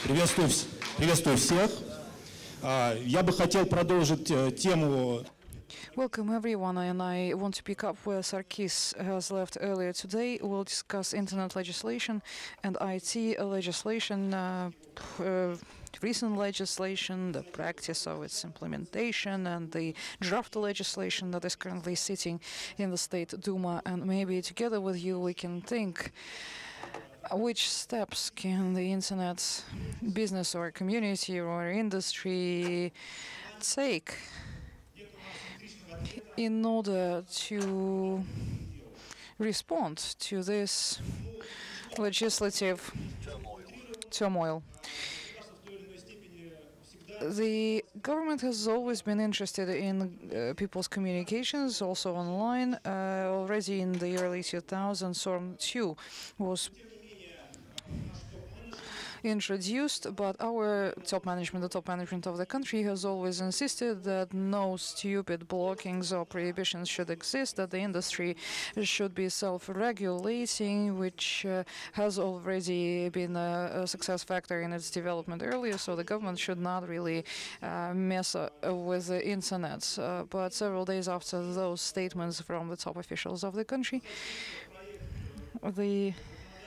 Приветствую всех. Я бы хотел продолжить тему. Welcome everyone, and I want to pick up where Sarkis has left earlier today. We'll discuss internet legislation and IT legislation, recent legislation, the practice of its implementation, and the draft legislation that is currently sitting in the State Duma. And maybe together with you we can think which steps can the internet business or community or industry take in order to respond to this legislative turmoil. The government has always been interested in people's communications, also online. Already in the early 2000s, SORM 2 was introduced, but our top management, the top management of the country, has always insisted that no stupid blockings or prohibitions should exist, that the industry should be self-regulating, which has already been a success factor in its development earlier, so the government should not really mess with the internet. But several days after those statements from the top officials of the country, the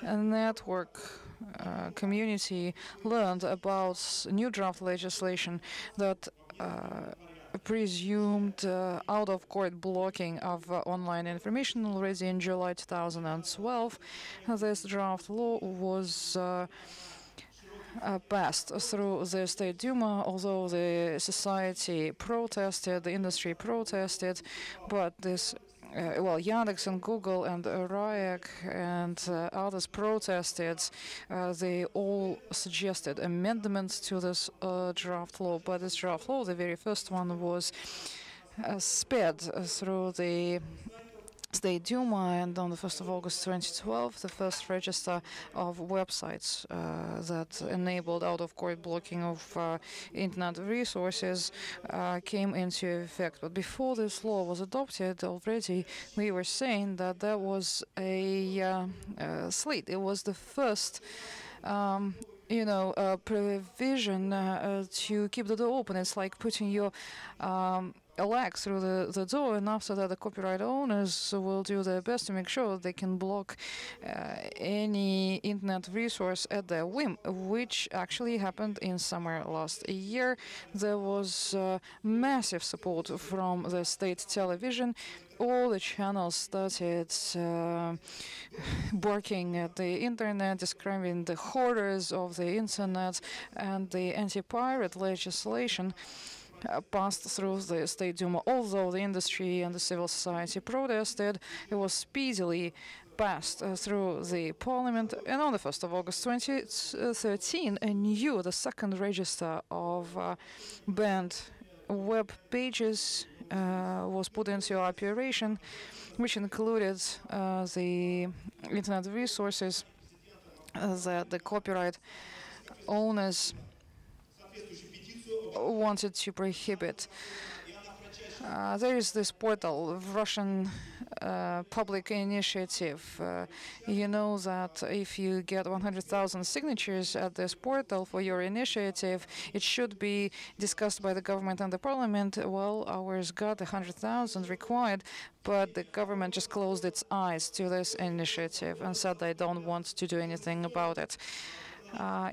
network community learned about new draft legislation that presumed out-of-court blocking of online information already in July 2012. This draft law was passed through the State Duma, although the society protested, the industry protested, but this Yandex and Google and Rayek and others protested. They all suggested amendments to this draft law, but this draft law, the very first one, was sped through the State Duma, and on the 1st of August 2012, the first register of websites that enabled out-of-court blocking of internet resources came into effect. But before this law was adopted, already we were saying that there was a slit. It was the first provision to keep the door open. It's like putting your a leg through the door, and after that the copyright owners will do their best to make sure they can block any internet resource at their whim, which actually happened in summer last year. There was massive support from the state television. All the channels started barking at the internet, describing the horrors of the internet, and the anti-pirate legislation passed through the State Duma. Although the industry and the civil society protested, it was speedily passed through the parliament, and on the 1st of August 2013, the second register of banned web pages was put into operation, which included the internet resources that the copyright owners wanted to prohibit. There is this portal, Russian public initiative. You know that if you get 100,000 signatures at this portal for your initiative, it should be discussed by the government and the parliament. Well, ours got 100,000 required, but the government just closed its eyes to this initiative and said they don't want to do anything about it.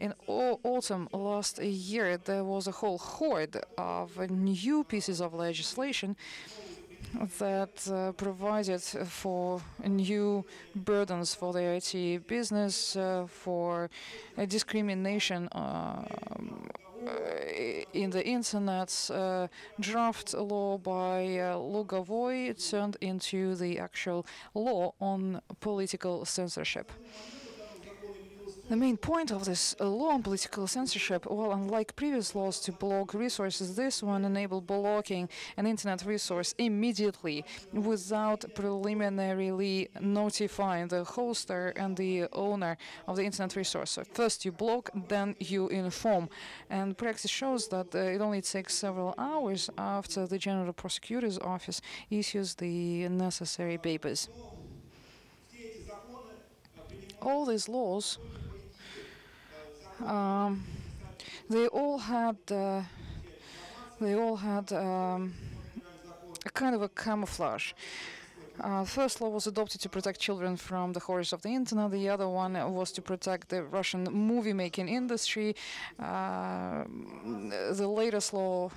In autumn last year, there was a whole horde of new pieces of legislation that provided for new burdens for the IT business, for discrimination in the internet. Draft law by Lugavoy turned into the actual law on political censorship. The main point of this law on political censorship, well, unlike previous laws to block resources, this one enabled blocking an internet resource immediately without preliminarily notifying the hoster and the owner of the internet resource. So first you block, then you inform. And practice shows that it only takes several hours after the General Prosecutor's Office issues the necessary papers. All these laws they all had a kind of a camouflage. First law was adopted to protect children from the horrors of the internet. The other one was to protect the Russian movie-making industry. The latest law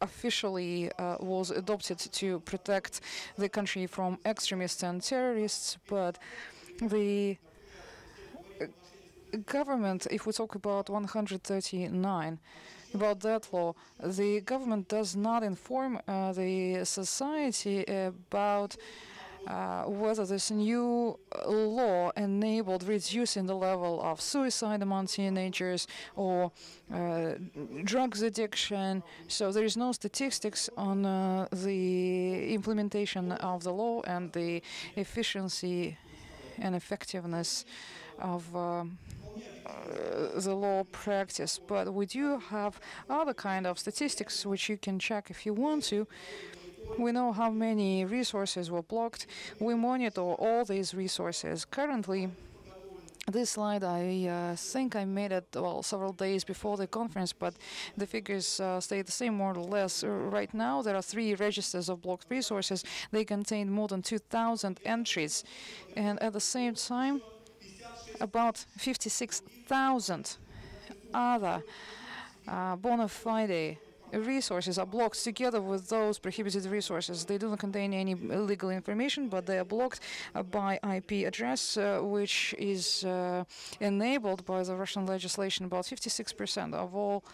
officially was adopted to protect the country from extremists and terrorists, but the government, if we talk about 139, about that law, the government does not inform the society about whether this new law enabled reducing the level of suicide among teenagers or drugs addiction. So there is no statistics on the implementation of the law and the efficiency and effectiveness of the law practice. But we do have other kind of statistics which you can check if you want to. We know how many resources were blocked. We monitor all these resources. Currently, this slide, I think I made it, well, several days before the conference, but the figures stay the same more or less. Right now, there are 3 registers of blocked resources. They contain more than 2,000 entries. And at the same time, about 56,000 other bona fide resources are blocked together with those prohibited resources. They do not contain any illegal information, but they are blocked by IP address, which is enabled by the Russian legislation. About 56% of all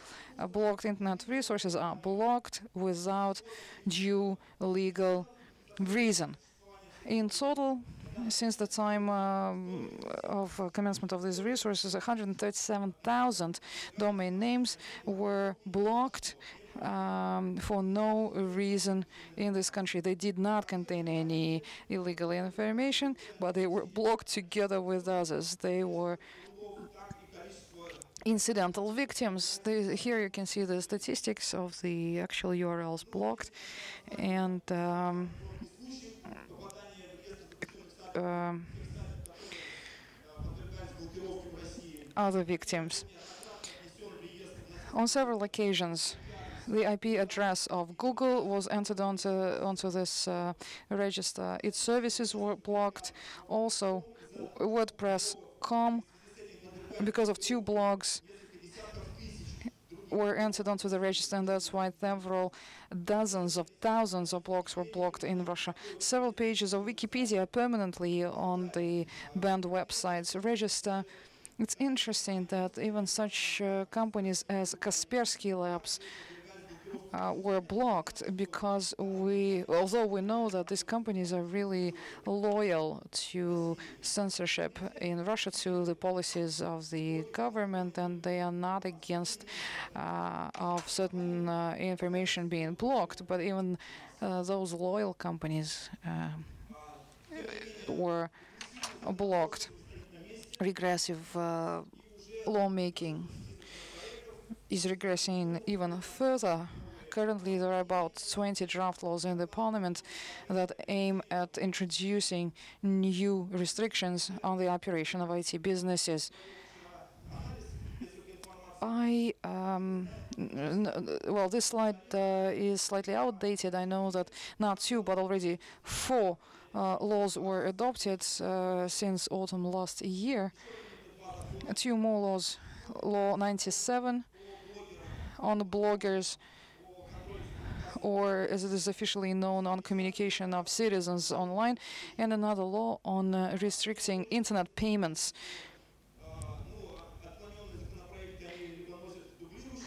blocked internet resources are blocked without due legal reason. In total, since the time of commencement of these resources, 137,000 domain names were blocked for no reason in this country. They did not contain any illegal information, but they were blocked together with others. They were incidental victims. Here you can see the statistics of the actual URLs blocked, and other victims. On several occasions, the IP address of Google was entered onto this register. Its services were blocked. Also, WordPress.com, because of 2 blogs, were entered onto the register, and that's why several dozens of thousands of blogs were blocked in Russia. Several pages of Wikipedia are permanently on the banned websites register. It's interesting that even such companies as Kaspersky Labs were blocked, because although we know that these companies are really loyal to censorship in Russia, to the policies of the government, and they are not against of certain information being blocked, but even those loyal companies were blocked. Regressive lawmaking is regressing even further. Currently, there are about 20 draft laws in the parliament that aim at introducing new restrictions on the operation of IT businesses. Well, this slide is slightly outdated. I know that not 2, but already 4 laws were adopted since autumn last year. 2 more laws. Law 97 on the bloggers, or as it is officially known, on communication of citizens online, and another law on restricting internet payments.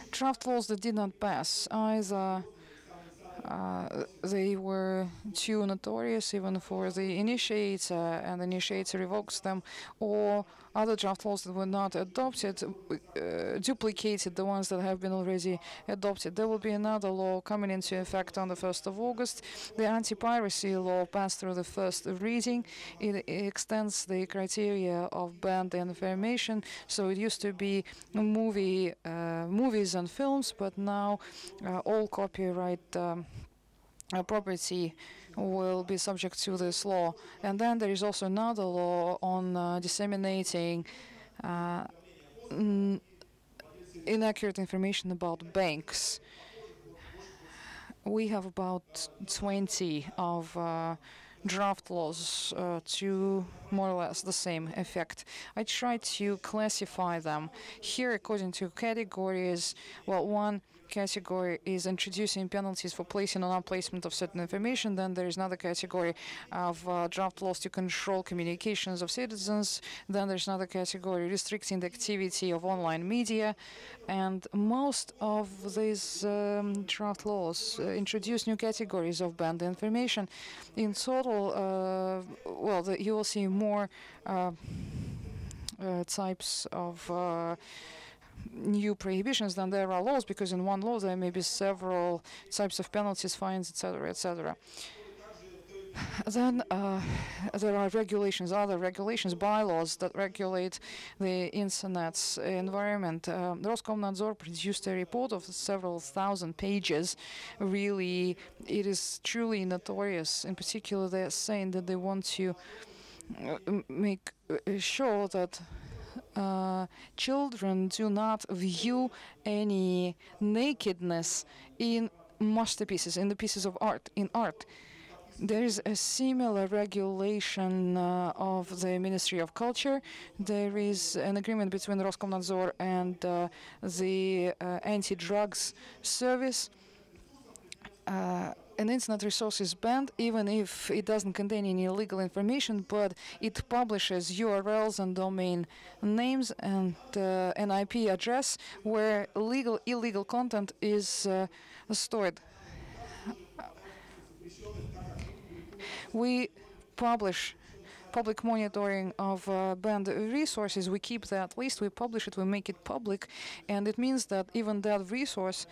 Draft laws that did not pass, either they were too notorious even for the initiator, and the initiator revokes them, or other draft laws that were not adopted duplicated the ones that have been already adopted. There will be another law coming into effect on the 1st of August. The anti-piracy law passed through the first reading. It extends the criteria of banned information. So it used to be movies and films, but now all copyright property will be subject to this law. And then there is also another law on disseminating inaccurate information about banks. We have about 20 of draft laws to more or less the same effect. I tried to classify them here according to categories. Well, one category is introducing penalties for placing or non-placement of certain information. Then there is another category of draft laws to control communications of citizens. Then there's another category restricting the activity of online media. And most of these draft laws introduce new categories of banned information. In total, you will see more types of new prohibitions than there are laws, because in one law there may be several types of penalties, fines, etc., etc. Then there are regulations, other regulations, bylaws that regulate the internet's environment. Roskomnadzor produced a report of several thousand pages. Really, it is truly notorious. In particular, they're saying that they want to make sure that children do not view any nakedness in masterpieces, in the pieces of art, in art. There is a similar regulation of the Ministry of Culture. There is an agreement between Roskomnadzor and the anti-drugs service. An internet resource is banned even if it doesn't contain any illegal information, but it publishes URLs and domain names and an IP address where illegal content is stored. We publish public monitoring of banned resources. We keep that list, we publish it, we make it public, and it means that even that resource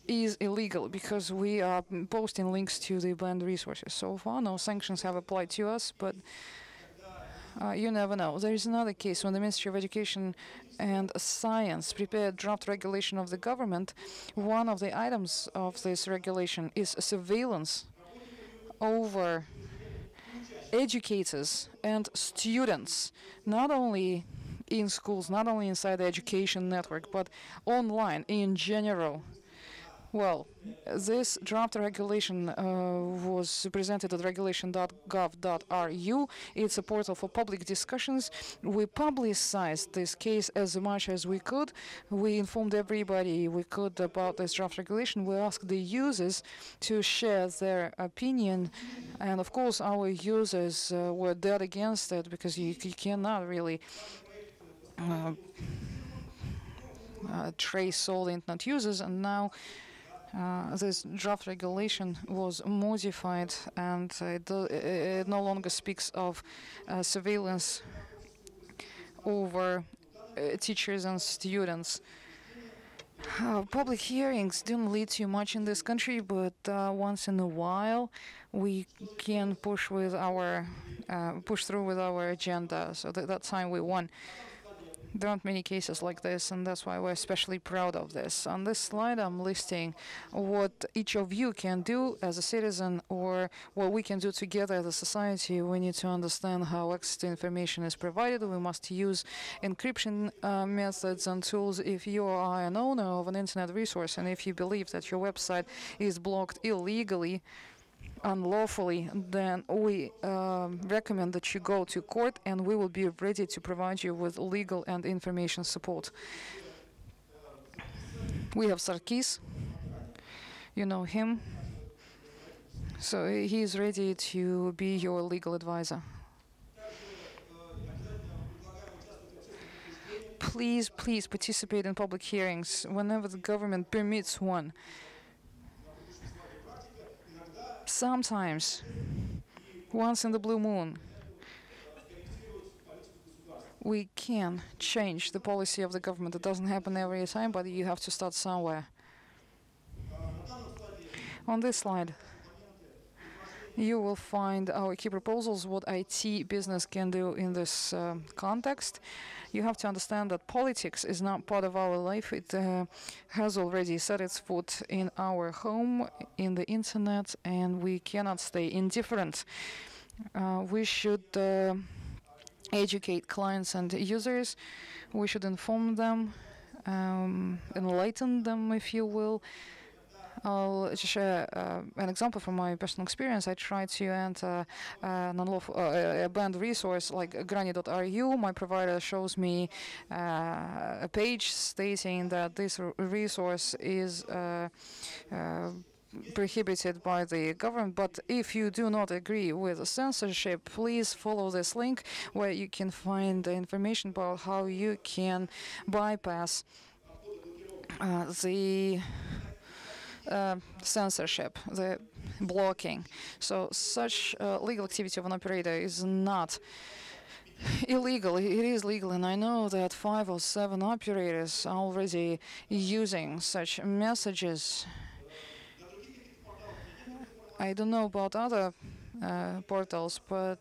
is illegal because we are posting links to the banned resources. So far, no sanctions have applied to us, but you never know. There is another case when the Ministry of Education and Science prepared draft regulation of the government. One of the items of this regulation is surveillance over educators and students, not only in schools, not only inside the education network, but online in general. Well, this draft regulation was presented at regulation.gov.ru. It's a portal for public discussions. We publicized this case as much as we could. We informed everybody we could about this draft regulation. We asked the users to share their opinion. And of course, our users were dead against it because you cannot really trace all the internet users. And now this draft regulation was modified, and it no longer speaks of surveillance over teachers and students. Public hearings didn't lead to much in this country, but once in a while we can push through with our agenda. So that time we won. There aren't many cases like this, and that's why we're especially proud of this. On this slide, I'm listing what each of you can do as a citizen, or what we can do together as a society. We need to understand how access to information is provided. We must use encryption methods and tools. If you are an owner of an internet resource, and if you believe that your website is blocked illegally, unlawfully, then we recommend that you go to court, and we will be ready to provide you with legal and information support. We have Sarkis, you know him, so he is ready to be your legal advisor. Please participate in public hearings whenever the government permits one. Sometimes, once in the blue moon, we can change the policy of the government. It doesn't happen every time, but you have to start somewhere. On this slide, you will find our key proposals, what IT business can do in this context. You have to understand that politics is not part of our life. It has already set its foot in our home, in the internet, and we cannot stay indifferent. We should educate clients and users. We should inform them enlighten them, if you will. I'll just share an example from my personal experience. I tried to enter a banned resource like grani.ru. My provider shows me a page stating that this resource is prohibited by the government, but if you do not agree with censorship, please follow this link where you can find the information about how you can bypass the censorship, the blocking. So such legal activity of an operator is not illegal. It is legal, and I know that 5 or 7 operators are already using such messages. I don't know about other portals, but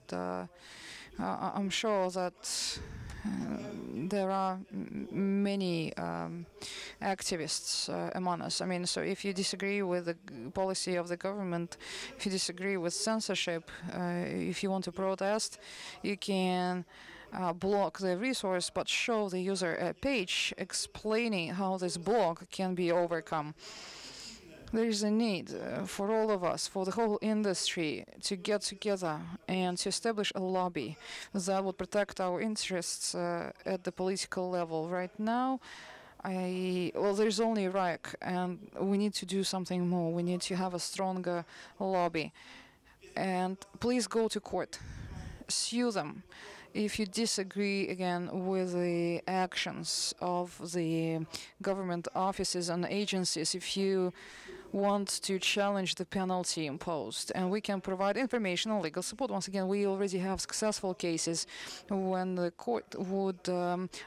I'm sure that there are many activists among us. I mean, so if you disagree with the policy of the government, if you disagree with censorship, if you want to protest, you can block the resource, but show the user a page explaining how this block can be overcome. There is a need for all of us, for the whole industry, to get together and to establish a lobby that would protect our interests at the political level. Right now, there is only RAEC, and we need to do something more. We need to have a stronger lobby. And please go to court, sue them. If you disagree again with the actions of the government offices and agencies, if you want to challenge the penalty imposed, and we can provide information and legal support. Once again, we already have successful cases when the court would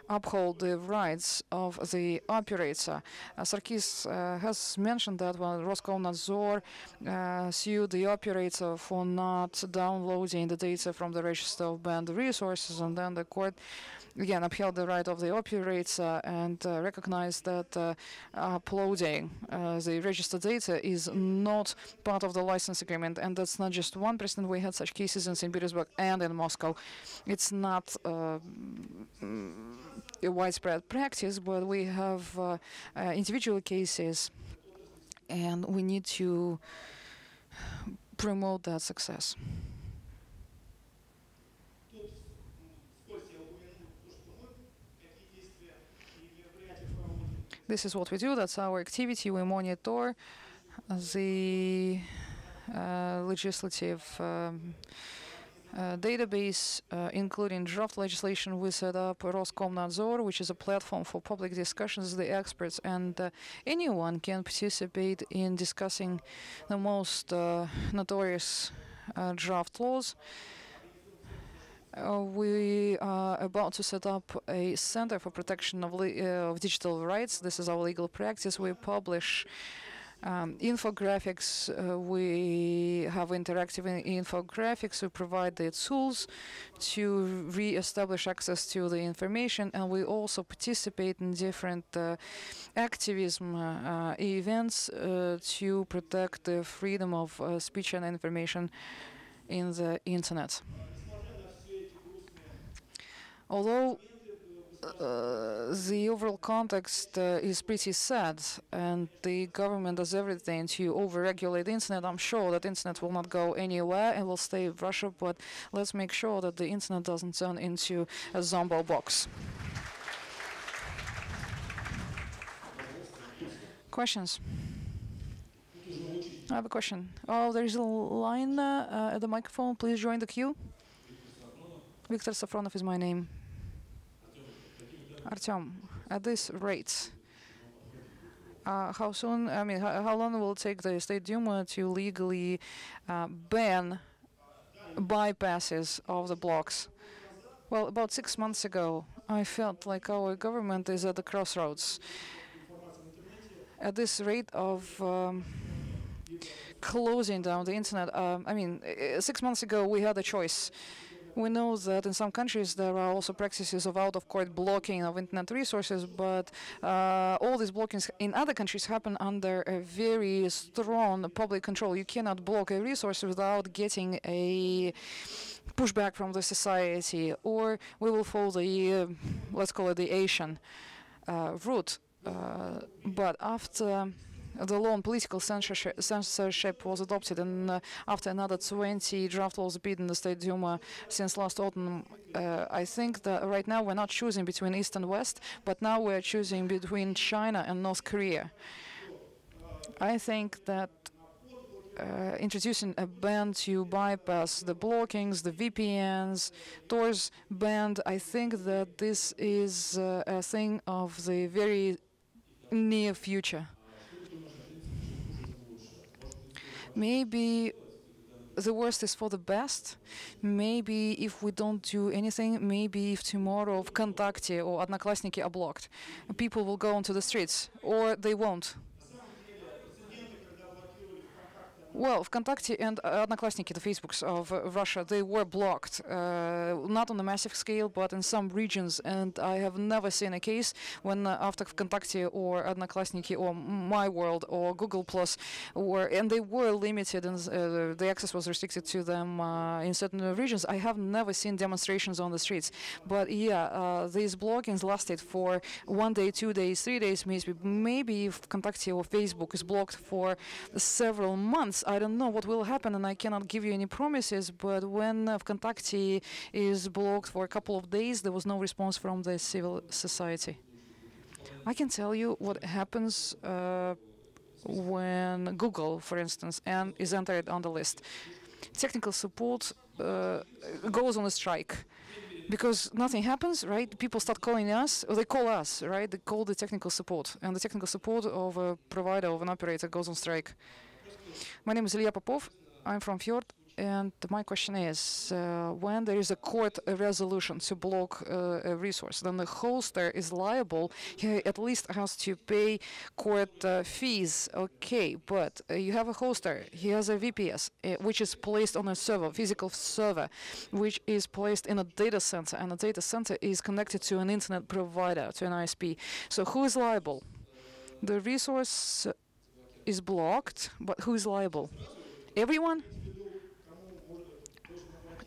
uphold the rights of the operator. Sarkis has mentioned that when Roskomnadzor sued the operator for not downloading the data from the register of banned resources, and then the court again upheld the right of the operator and recognized that uploading the registered data is not part of the license agreement. And that's not just one precedent. We had such cases in St. Petersburg and in Moscow. It's not a widespread practice, but we have individual cases, and we need to promote that success. This is what we do. That's our activity. We monitor the legislative database, including draft legislation. We set up Roskomnadzor, which is a platform for public discussions. The experts and anyone can participate in discussing the most notorious draft laws. We are about to set up a Center for Protection of Digital Rights. This is our legal practice. We publish infographics. We have interactive infographics. We provide the tools to re-establish access to the information, and we also participate in different activism events to protect the freedom of speech and information in the internet. Although the overall context is pretty sad, and the government does everything to over-regulate the internet, I'm sure that the internet will not go anywhere and will stay in Russia, but let's make sure that the internet doesn't turn into a zombie box. Questions? I have a question. Oh, there's a line at the microphone. Please join the queue. Viktor Safronov is my name. Artem, at this rate, how soon, I mean, how long will it take the State Duma to legally ban bypasses of the blocks? Well, about 6 months ago, I felt like our government is at the crossroads. At this rate of closing down the internet, I mean, 6 months ago, we had a choice. We know that in some countries there are also practices of out-of-court blocking of internet resources, but all these blockings in other countries happen under a very strong public control. You cannot block a resource without getting a pushback from the society, or we will follow the, let's call it the Asian route. but after the law on political censorship was adopted, and after another 20 draft laws appeared in the State Duma since last autumn, I think that right now we're not choosing between East and West, but now we're choosing between China and North Korea. I think that introducing a ban to bypass the blockings, the VPNs, Tor's ban, I think that this is a thing of the very near future. Maybe the worst is for the best. Maybe if we don't do anything, maybe if tomorrow ВКонтакте or Одноклассники are blocked, people will go onto the streets, or they won't. Well, ВКонтакте and Одноклассники, the Facebooks of Russia, they were blocked, not on a massive scale, but in some regions. And I have never seen a case when after ВКонтакте or Одноклассники or My World or Google Plus and they were limited and the access was restricted to them in certain regions. I have never seen demonstrations on the streets. But yeah, these blockings lasted for 1 day, 2 days, 3 days, maybe if ВКонтакте or Facebook is blocked for several months. I don't know what will happen, and I cannot give you any promises, but when ВКонтакте is blocked for a couple of days, there was no response from the civil society. I can tell you what happens when Google, for instance, is entered on the list. Technical support goes on a strike. Because nothing happens, right? People start calling us, or they call us, right? They call the technical support, and the technical support of a provider, of an operator, goes on strike. My name is Ilya Popov. I'm from Fjord, and my question is, when there is a court resolution to block a resource, then the hoster is liable. He at least has to pay court fees. Okay, but you have a hoster. He has a VPS, which is placed on a server, physical server, which is placed in a data center, and the data center is connected to an internet provider, to an ISP. So who is liable? The resource is blocked, but who is liable? Everyone?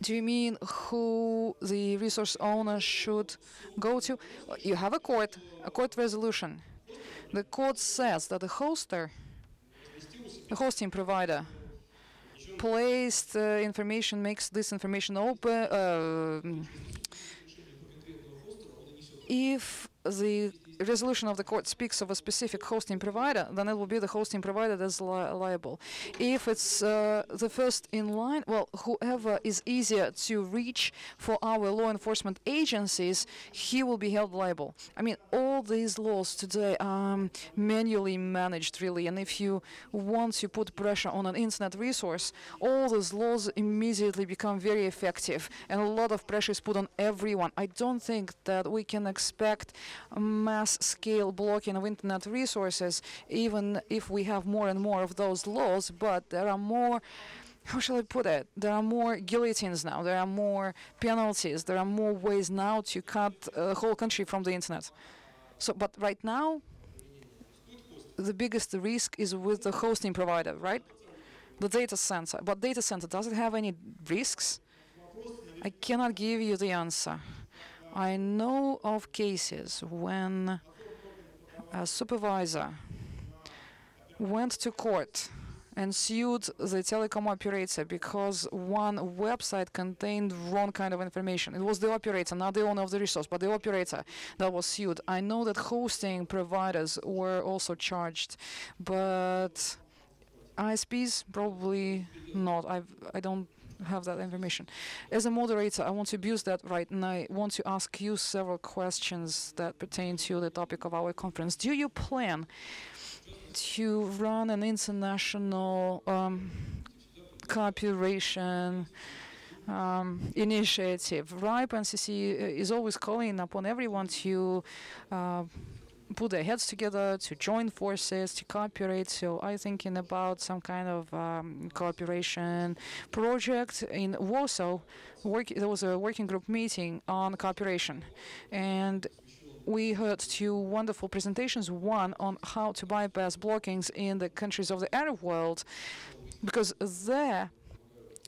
Do you mean who the resource owner should go to? You have a court resolution. The court says that the hoster, the hosting provider, placed information, makes this information open. If the resolution of the court speaks of a specific hosting provider, then it will be the hosting provider that's liable. If it's the first in line, well, whoever is easier to reach for our law enforcement agencies, he will be held liable. I mean, all these laws today are manually managed, really, and if you want to put pressure on an internet resource, all those laws immediately become very effective, and a lot of pressure is put on everyone. I don't think that we can expect mass-scale blocking of internet resources, even if we have more and more of those laws, but there are more, how shall I put it, there are more guillotines now, there are more penalties, there are more ways now to cut a whole country from the internet. So, but right now, the biggest risk is with the hosting provider, right? The data center. But data center, does it have any risks? I cannot give you the answer. I know of cases when a supervisor went to court and sued the telecom operator because one website contained wrong kind of information. It was the operator, not the owner of the resource, but the operator that was sued. I know that hosting providers were also charged, but ISPs probably not. I don't have that information. As a moderator, I want to abuse that right, and I want to ask you several questions that pertain to the topic of our conference. Do you plan to run an international cooperation initiative? RIPE NCC is always calling upon everyone to put their heads together, to join forces, to cooperate. So I'm thinking about some kind of cooperation project in Warsaw. There was a working group meeting on cooperation, and we heard two wonderful presentations, one on how to bypass blockings in the countries of the Arab world, because there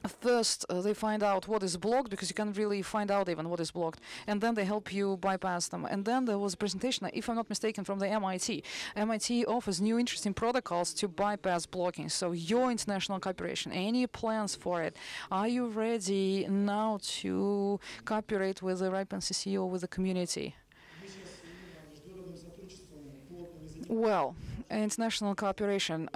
First, they find out what is blocked, because you can't really find out even what is blocked, and then they help you bypass them. And then there was a presentation, if I'm not mistaken, from the MIT. MIT offers new interesting protocols to bypass blocking. So your international cooperation, any plans for it? Are you ready now to cooperate with the RIPE NCC or with the community? Well, international cooperation.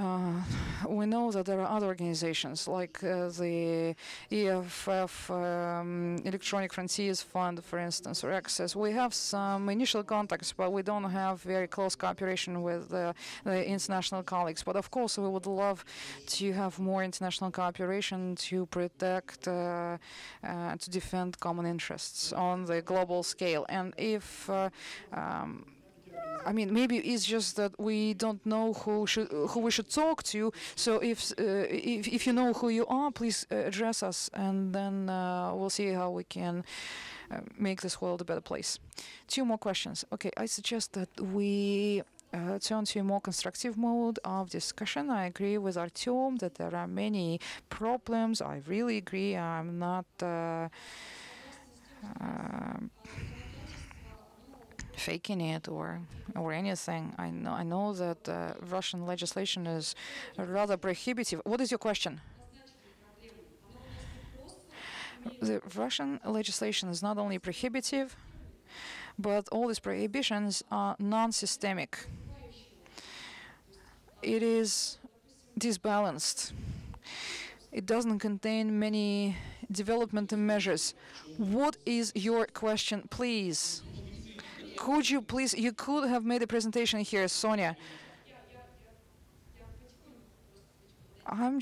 We know that there are other organizations like the EFF, Electronic Frontiers Fund, for instance, or Access. We have some initial contacts, but we don't have very close cooperation with the international colleagues. But of course, we would love to have more international cooperation to protect, to defend common interests on the global scale. And if I mean, maybe it's just that we don't know who we should talk to. So if you know who you are, please address us, and then we'll see how we can make this world a better place. 2 more questions. Okay, I suggest that we turn to a more constructive mode of discussion. I agree with Artem that there are many problems. I really agree. I'm not faking it or anything. I know that Russian legislation is rather prohibitive. What is your question? The Russian legislation is not only prohibitive, but all these prohibitions are non-systemic. It is disbalanced. It doesn't contain many development measures. What is your question, please? Could you please, you could have made a presentation here, Sonia. I'm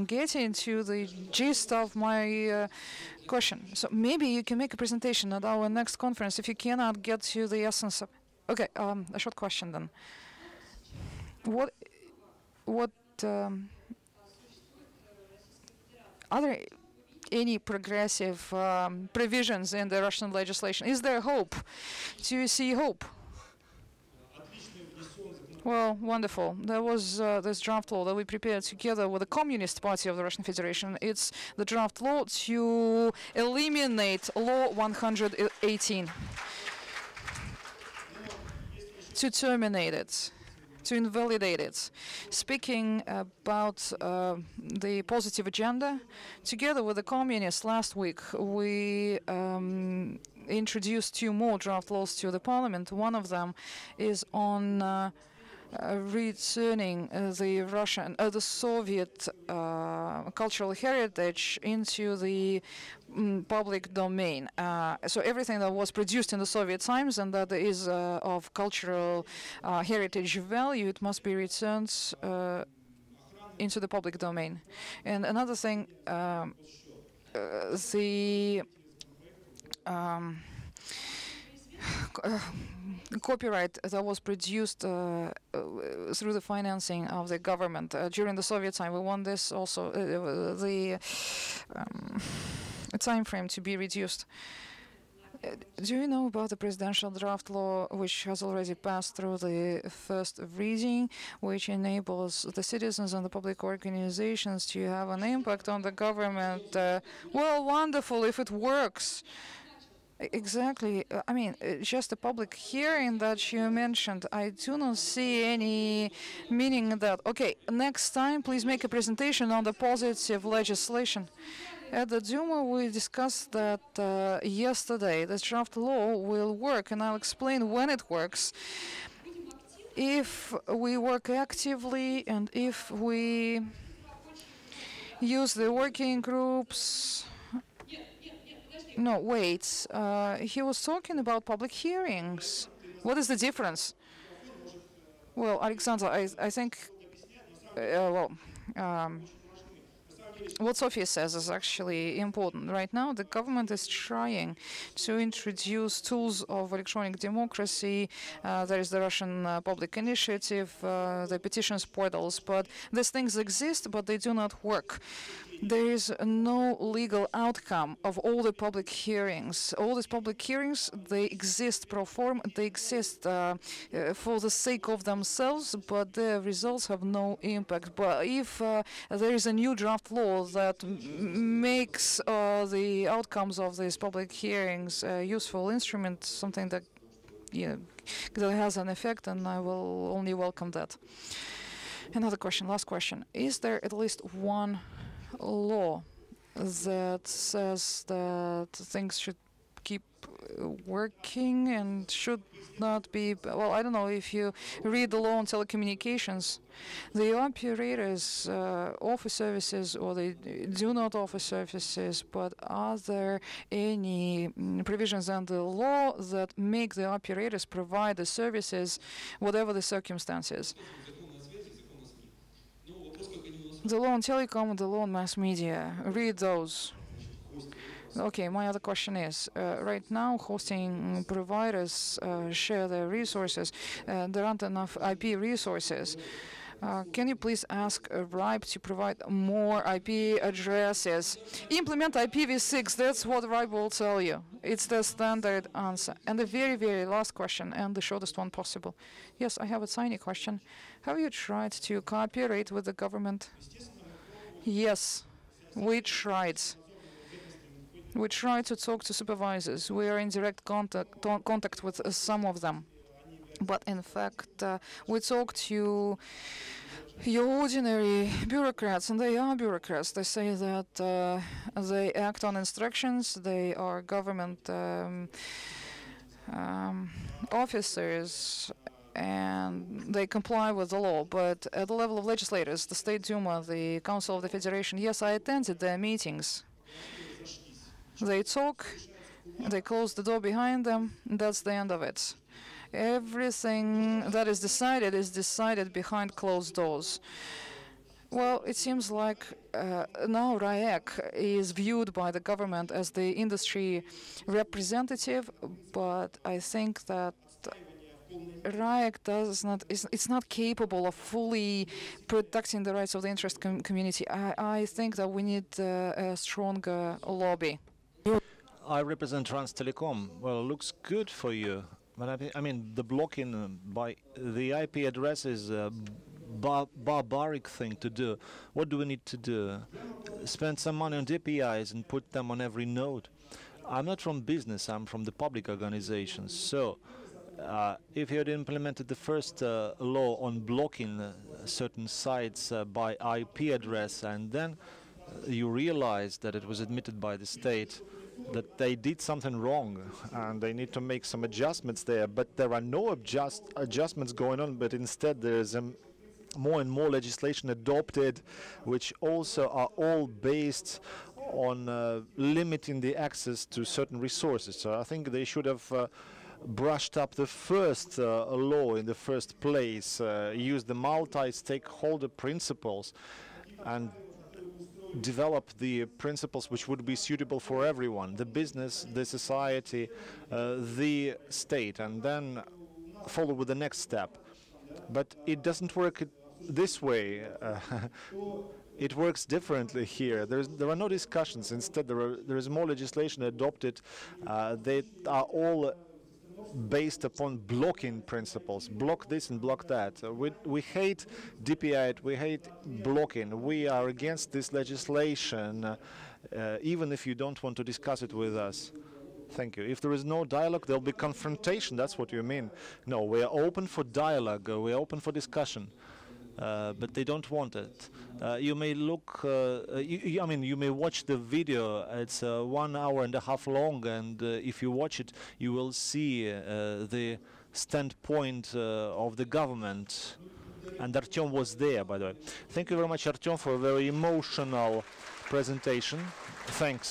getting to the gist of my question. So maybe you can make a presentation at our next conference if you cannot get to the essence of. Okay, a short question then. What are there any progressive provisions in the Russian legislation? Is there hope? Do you see hope? Well, wonderful. There was this draft law that we prepared together with the Communist Party of the Russian Federation. It's the draft law to eliminate Law 118, to terminate it, to invalidate it. Speaking about the positive agenda, together with the communists last week, we introduced 2 more draft laws to the parliament. One of them is on returning the Soviet cultural heritage into the public domain. So everything that was produced in the Soviet times and that is of cultural heritage value, it must be returned into the public domain. And another thing, the copyright that was produced through the financing of the government during the Soviet time. We want this also, the time frame to be reduced. Do you know about the presidential draft law, which has already passed through the first reading, which enables the citizens and the public organizations to have an impact on the government? Well, wonderful if it works. Exactly. I mean, just a public hearing that you mentioned, I do not see any meaning in that. Okay, next time, please make a presentation on the positive legislation. At the Duma, we discussed that yesterday. This draft law will work, and I'll explain when it works. If we work actively and if we use the working groups. No, wait. He was talking about public hearings. What is the difference? Well, Alexander, I think, what Sophia says is actually important. Right now, the government is trying to introduce tools of electronic democracy. There is the Russian Public Initiative, the petitions portals, but these things exist, but they do not work. There is no legal outcome of all the public hearings. All these public hearings, they exist pro forma, they exist for the sake of themselves, but their results have no impact. But if there is a new draft law that makes the outcomes of these public hearings a useful instrument, something that that has an effect, and I will only welcome that. Another question, last question. Is there at least one law that says that things should keep working and should not be, well, I don't know, if you read the law on telecommunications, the operators offer services or they do not offer services, but are there any provisions in the law that make the operators provide the services, whatever the circumstances? The law on telecom, the law on mass media, read those. Okay, my other question is, right now hosting providers share their resources, there aren't enough IP resources. Can you please ask RIPE to provide more IP addresses? Implement IPv6, that's what RIPE will tell you. It's the standard answer. And the very, very last question, and the shortest one possible. Yes, I have a tiny question. Have you tried to cooperate with the government? Yes, we tried. We tried to talk to supervisors. We are in direct contact with some of them. But in fact, we talked to your ordinary bureaucrats, and they are bureaucrats. They say that they act on instructions, they are government officers, and they comply with the law. But at the level of legislators, the State Duma, the Council of the Federation, yes, I attended their meetings. They talk, they close the door behind them, and that's the end of it. Everything that is decided behind closed doors. Well, it seems like now RAEC is viewed by the government as the industry representative, but I think that RAEC it's not capable of fully protecting the rights of the interest community. I think that we need a stronger lobby. I represent Trans Telecom. Well, it looks good for you. But I mean, the blocking by the IP address is a barbaric thing to do. What do we need to do? Spend some money on DPIs and put them on every node. I'm not from business, I'm from the public organizations. So, if you had implemented the first law on blocking certain sites by IP address, and then you realized that it was admitted by the state that they did something wrong and they need to make some adjustments there, but there are no adjustments going on, but instead there is more and more legislation adopted, which also are all based on limiting the access to certain resources. So I think they should have brushed up the first law in the first place, used the multi-stakeholder principles, and develop the principles which would be suitable for everyone, the business, the society, the state, and then follow with the next step. But it doesn't work this way. It works differently here. There are no discussions. Instead, there is more legislation adopted. They are all based upon blocking principles. Block this and block that. We hate DPI, we hate blocking. We are against this legislation, even if you don't want to discuss it with us. Thank you. If there is no dialogue, there'll be confrontation. That's what you mean. No, we are open for dialogue. We are open for discussion. But they don't want it. You may look, I mean, you may watch the video. It's 1 hour and a half long, and if you watch it, you will see the standpoint of the government. And Artem was there, by the way. Thank you very much, Artem, for a very emotional presentation. Thanks.